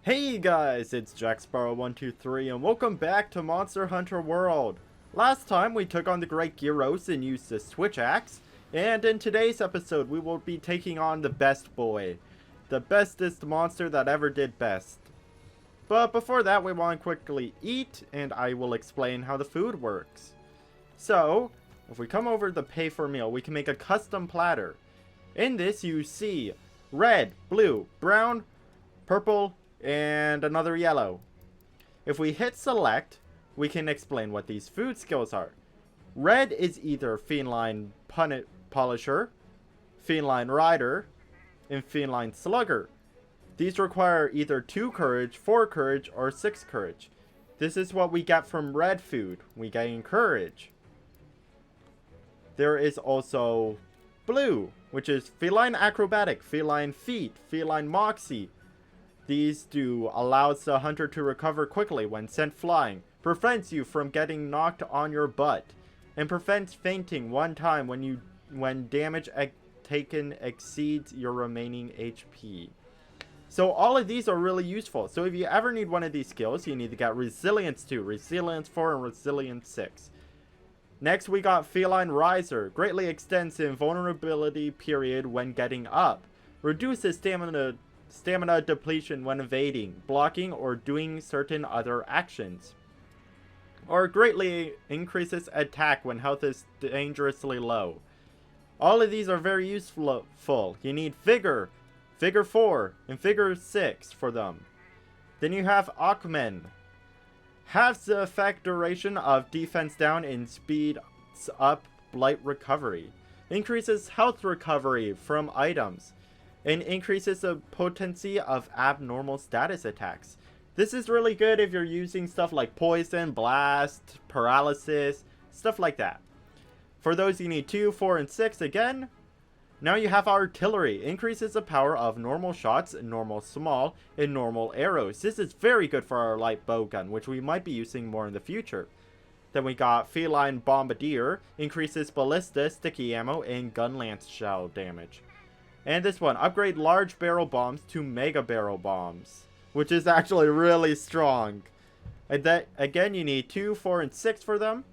Hey guys, it's JackSparrow123 and welcome back to Monster Hunter World. Last time we took on the Great Gyros and used the Switch Axe, and in today's episode we will be taking on the Best Boy. The bestest monster that ever did best. But before that we want to quickly eat, and I will explain how the food works. So, if we come over to the pay for meal, we can make a custom platter. In this you see red, blue, brown, purple, and another yellow. If we hit select, we can explain what these food skills are. Red is either Feline Polisher, Feline Rider, and Feline Slugger. These require either 2 courage, 4 courage, or 6 courage. This is what we get from red food. We gain courage. There is also blue, which is Feline Acrobatic, Feline Feet, Feline Moxie. These do allows the hunter to recover quickly when sent flying, prevents you from getting knocked on your butt, and prevents fainting one time when damage taken exceeds your remaining HP. So all of these are really useful. So if you ever need one of these skills, you need to get Resilience 2, Resilience 4, and Resilience 6. Next we got Feline Riser. Greatly extends the invulnerability period when getting up. Reduces stamina depletion when evading, blocking, or doing certain other actions. Or greatly increases attack when health is dangerously low. All of these are very useful. You need Vigor, Vigor 4, and Vigor 6 for them. Then you have Augmen. Halves the effect duration of defense down and speeds up blight recovery. Increases health recovery from items. And increases the potency of abnormal status attacks. This is really good if you're using stuff like poison, blast, paralysis, stuff like that. For those you need 2, 4, and 6 again. Now you have artillery. Increases the power of normal shots, normal small, and normal arrows. This is very good for our light bow gun, which we might be using more in the future. Then we got Feline Bombardier. Increases ballista, sticky ammo, and gun lance shell damage. And this one, upgrade large barrel bombs to mega barrel bombs, which is actually really strong. And that, again, you need 2, 4, and 6 for them.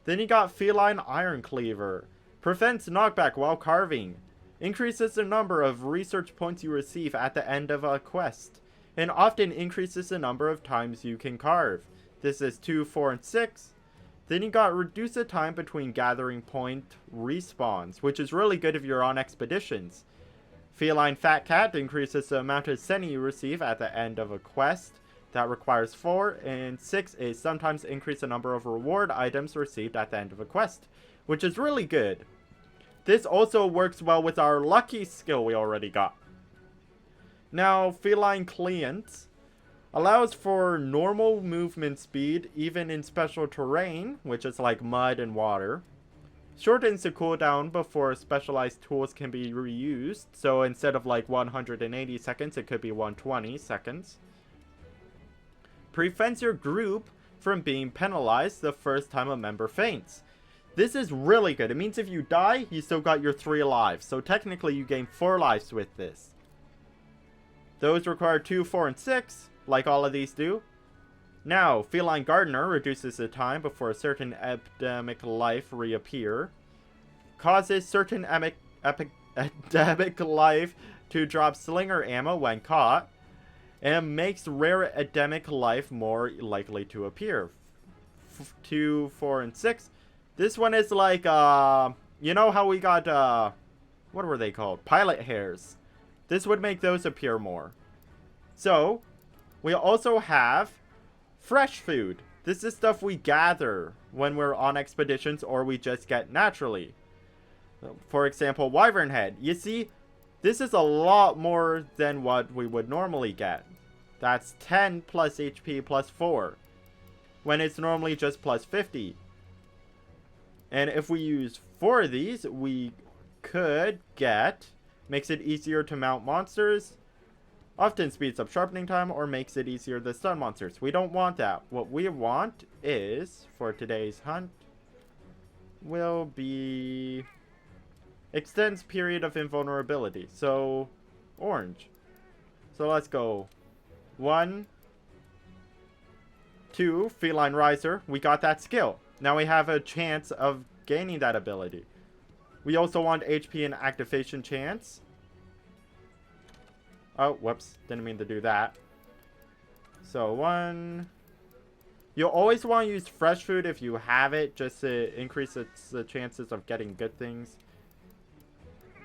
Then you got Feline Iron Cleaver. Prevents knockback while carving. Increases the number of research points you receive at the end of a quest. And often increases the number of times you can carve. This is 2, 4, and 6. Then you got reduce the time between gathering point respawns, which is really good if you're on expeditions. Feline Fat Cat increases the amount of Seni you receive at the end of a quest. That requires 4, and 6 is sometimes increase the number of reward items received at the end of a quest, which is really good. This also works well with our lucky skill we already got. Now, Feline Client allows for normal movement speed even in special terrain, which is like mud and water. Shortens the cooldown before specialized tools can be reused, so instead of like 180 seconds, it could be 120 seconds. Prevents your group from being penalized the first time a member faints. This is really good. It means if you die, you still got your 3 lives, so technically you gain 4 lives with this. Those require 2, 4, and 6, like all of these do. Now, Feline Gardener reduces the time before a certain epidemic life reappear. Causes certain epidemic life to drop slinger ammo when caught. And makes rare epidemic life more likely to appear. 2, 4, and 6. This one is like, you know how we got, what were they called? Pilot hairs. This would make those appear more. So, we also have fresh food. This is stuff we gather when we're on expeditions or we just get naturally. For example, Wyvern Head. You see, this is a lot more than what we would normally get. That's 10 plus HP plus 4. When it's normally just plus 50. And if we use 4 of these, we could get... Makes it easier to mount monsters. Often speeds up sharpening time or makes it easier to stun monsters. We don't want that. What we want is, for today's hunt, will be extends period of invulnerability. So, orange. So let's go 1, 2, Feline Riser. We got that skill. Now we have a chance of gaining that ability. We also want HP and activation chance. Oh, whoops. Didn't mean to do that. So 1. You'll always want to use fresh food if you have it, just to increase the chances of getting good things.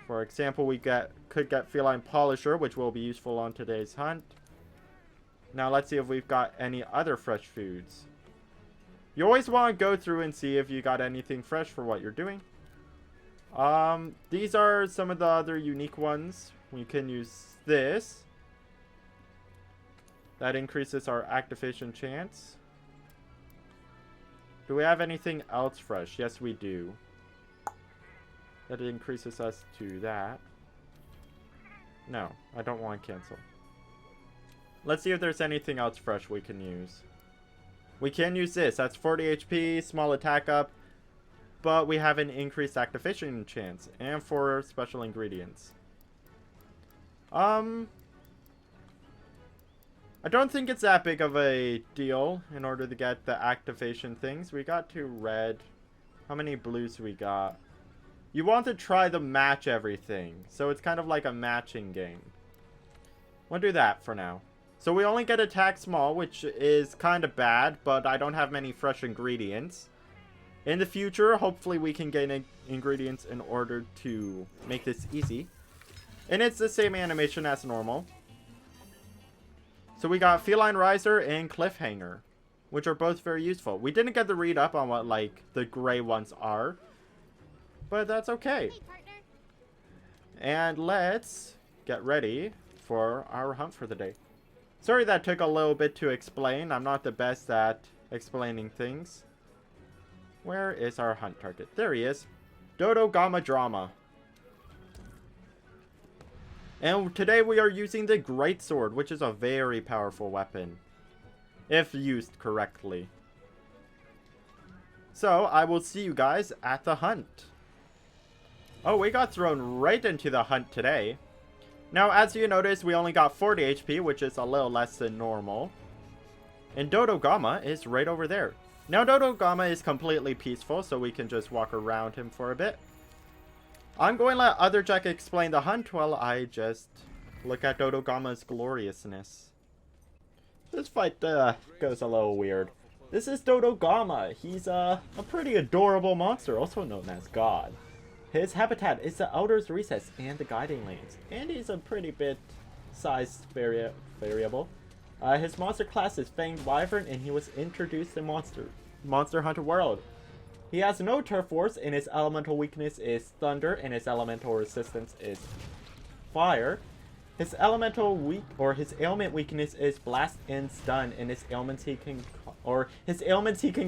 For example, we could get Feline Polisher, which will be useful on today's hunt. Now let's see if we've got any other fresh foods. You always want to go through and see if you got anything fresh for what you're doing. These are some of the other unique ones. We can use this. That increases our activation chance. Do we have anything else fresh? Yes, we do. That increases us to that. No, I don't want to cancel. Let's see if there's anything else fresh we can use. We can use this. That's 40 HP, small attack up. But we have an increased activation chance. And 4 special ingredients. I don't think it's that big of a deal in order to get the activation things. We got 2 red. How many blues we got? You want to try to match everything. So it's kind of like a matching game. We'll do that for now. So we only get attack small, which is kind of bad, but I don't have many fresh ingredients. In the future, hopefully we can gain ingredients in order to make this easy. And it's the same animation as normal. So we got Feline Riser and Cliffhanger, which are both very useful. We didn't get the read up on what, like, the gray ones are. But that's okay. Hey, partner. And let's get ready for our hunt for the day. Sorry that took a little bit to explain. I'm not the best at explaining things. Where is our hunt target? There he is. Dodogama Drama. And today we are using the Greatsword, which is a very powerful weapon, if used correctly. So, I will see you guys at the hunt. Oh, we got thrown right into the hunt today. Now, as you notice, we only got 40 HP, which is a little less than normal. And Dodogama is right over there. Now, Dodogama is completely peaceful, so we can just walk around him for a bit. I'm going to let Other Jack explain the hunt while I just look at Dodogama's gloriousness. This fight goes a little weird. This is Dodogama. He's a pretty adorable monster, also known as God. His habitat is the Elder's Recess and the Guiding Lanes, and he's a pretty bit size variable. His monster class is Fanged Wyvern, and he was introduced in Monster Hunter World. He has no turf force, and his elemental weakness is thunder, and his elemental resistance is fire. His his ailment weakness is blast and stun, and his ailments he can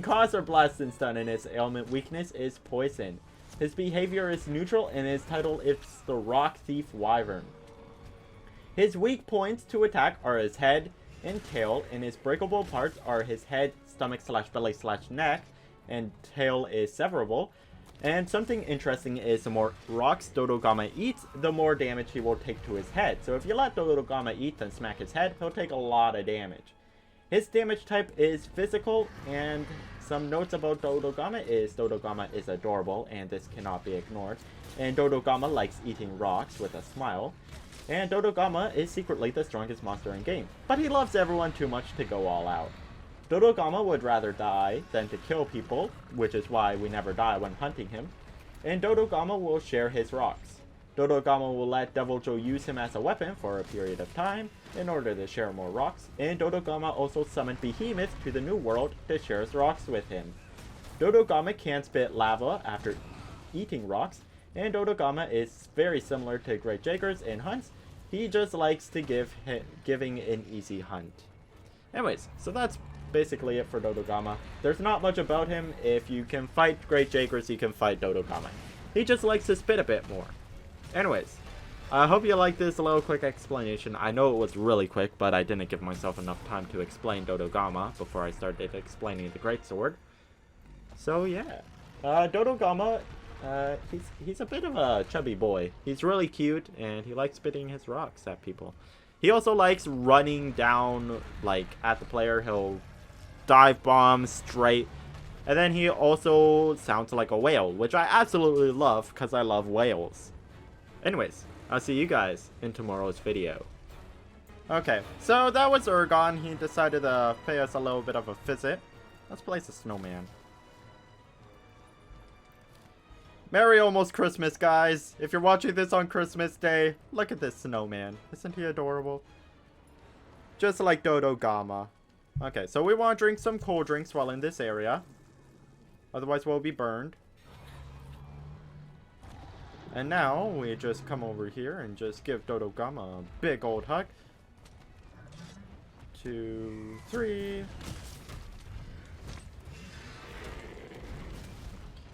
cause are blast and stun, and his ailment weakness is poison. His behavior is neutral, and his title is the Rock Thief Wyvern. His weak points to attack are his head and tail, and his breakable parts are his head, stomach / belly / neck, and tail is severable. And something interesting is the more rocks Dodogama eats, the more damage he will take to his head. So if you let Dodogama eat and smack his head, he'll take a lot of damage. His damage type is physical, and some notes about Dodogama is adorable, and this cannot be ignored. And Dodogama likes eating rocks with a smile. And Dodogama is secretly the strongest monster in game, but he loves everyone too much to go all out. Dodogama would rather die than to kill people, which is why we never die when hunting him. And Dodogama will share his rocks. Dodogama will let Deviljho use him as a weapon for a period of time in order to share more rocks. And Dodogama also summoned Behemoth to the New World to share his rocks with him. Dodogama can spit lava after eating rocks. And Dodogama is very similar to Great Jaggers in hunts. He just likes to giving an easy hunt. Anyways, so that's basically it for Dodogama. There's not much about him. If you can fight Great Jaggers, you can fight Dodogama. He just likes to spit a bit more. Anyways, I hope you liked this little quick explanation. I know it was really quick, but I didn't give myself enough time to explain Dodogama before I started explaining the Greatsword. So yeah, Dodogama, he's a bit of a chubby boy. He's really cute, and he likes spitting his rocks at people. He also likes running down, like, at the player. He'll dive bomb straight. And then he also sounds like a whale, which I absolutely love because I love whales. Anyways, I'll see you guys in tomorrow's video. Okay, so that was Urgon. He decided to pay us a little bit of a visit. Let's place a snowman. Merry almost Christmas, guys. If you're watching this on Christmas Day, look at this snowman. Isn't he adorable? Just like Dodogama. Okay, so we want to drink some cold drinks while in this area. Otherwise, we'll be burned. And now, we just come over here and just give Dodogama a big old hug. 2, 3...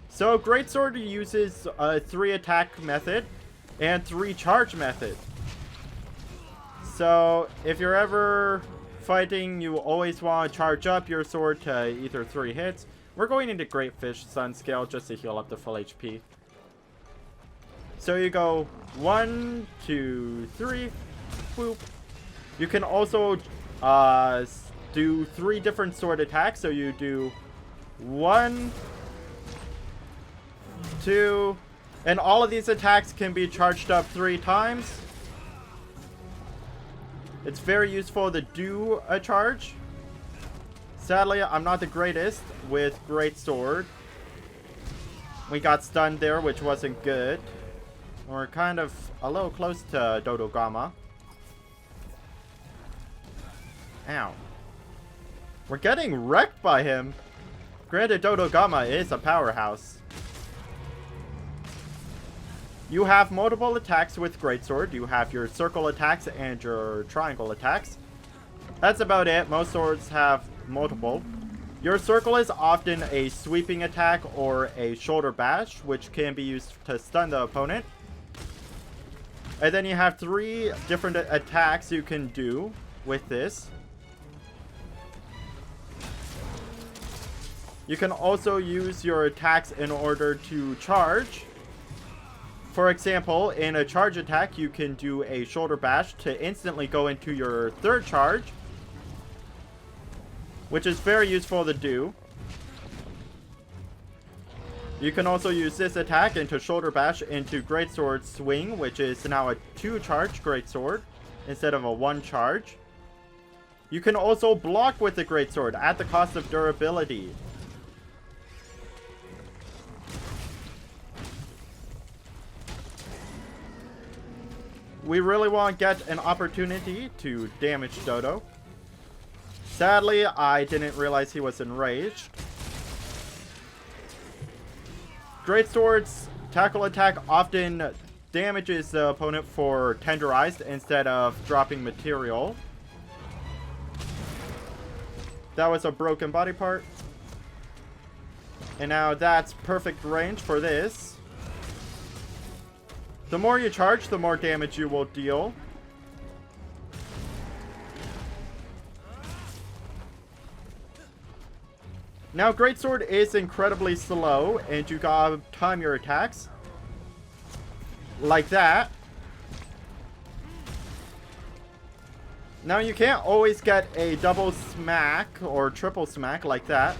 So, Greatsword uses a 3 attack method and 3 charge method. So, if you're ever fighting, you always want to charge up your sword to either 3 hits. We're going into Great Fish Sun Scale just to heal up the full HP. So you go 1, 2, 3, boop. You can also do 3 different sword attacks. So you do 1, 2, and all of these attacks can be charged up 3 times. It's very useful to do a charge. Sadly, I'm not the greatest with Greatsword. We got stunned there, which wasn't good. We're kind of a little close to Dodogama. Ow. We're getting wrecked by him. Granted, Dodogama is a powerhouse. You have multiple attacks with Greatsword. You have your circle attacks and your triangle attacks. That's about it. Most swords have multiple. Your circle is often a sweeping attack or a shoulder bash, which can be used to stun the opponent. And then you have 3 different attacks you can do with this. You can also use your attacks in order to charge. For example, in a charge attack, you can do a shoulder bash to instantly go into your 3rd charge, which is very useful to do. You can also use this attack into shoulder bash into Greatsword swing, which is now a 2 charge Greatsword instead of a 1 charge. You can also block with the Greatsword at the cost of durability. We really want to get an opportunity to damage Dodo. Sadly, I didn't realize he was enraged. Greatsword's tackle attack often damages the opponent for tenderized instead of dropping material. That was a broken body part. And now that's perfect range for this. The more you charge, the more damage you will deal. Now, Greatsword is incredibly slow, and you gotta time your attacks. Like that. Now, you can't always get a double smack or triple smack like that.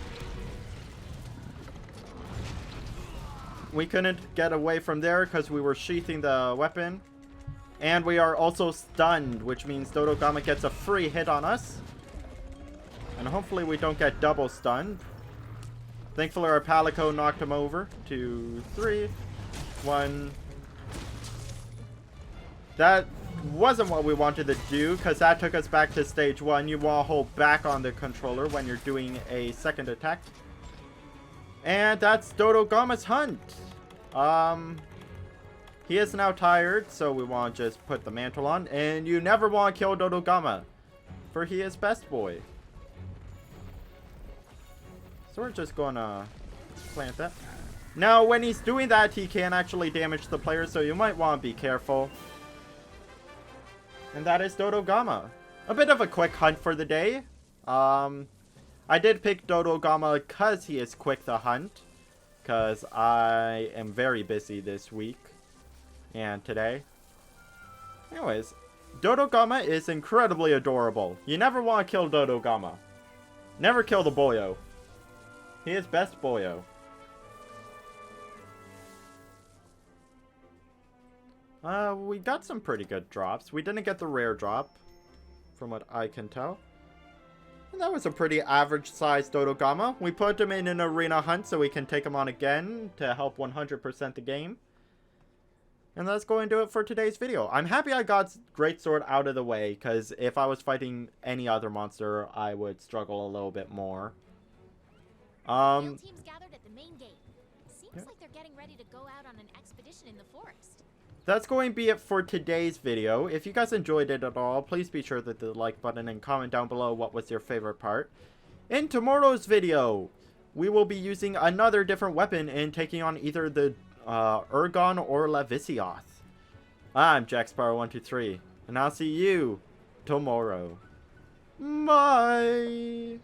We couldn't get away from there because we were sheathing the weapon. And we are also stunned, which means Dodogama gets a free hit on us. And hopefully we don't get double stunned. Thankfully our Palico knocked him over. 2, 3, 1. That wasn't what we wanted to do, because that took us back to stage 1. You want to hold back on the controller when you're doing a second attack. And that's Dodogama's hunt. He is now tired, so we want to just put the mantle on. And you never want to kill Dodogama, for he is best boy. So we're just gonna plant that. Now, when he's doing that, he can actually damage the player, so you might want to be careful. And that is Dodogama. A bit of a quick hunt for the day. I did pick Dodogama because he is quick to hunt. Because I am very busy this week. And today. Anyways, Dodogama is incredibly adorable. You never want to kill Dodogama. Never kill the boyo. He is best boyo. We got some pretty good drops. We didn't get the rare drop, from what I can tell. And that was a pretty average-sized Dodogama. We put him in an arena hunt so we can take him on again to help 100% the game. And that's going to do it for today's video. I'm happy I got Greatsword out of the way, because if I was fighting any other monster, I would struggle a little bit more. Teams gathered at the main gate. Seems like they're getting ready to go out on an expedition in the forest. That's going to be it for today's video. If you guys enjoyed it at all, please be sure to hit the like button and comment down below what was your favorite part. In tomorrow's video, we will be using another different weapon and taking on either the Ergon or Levisioth. I'm JackSparrow123, and I'll see you tomorrow. Bye!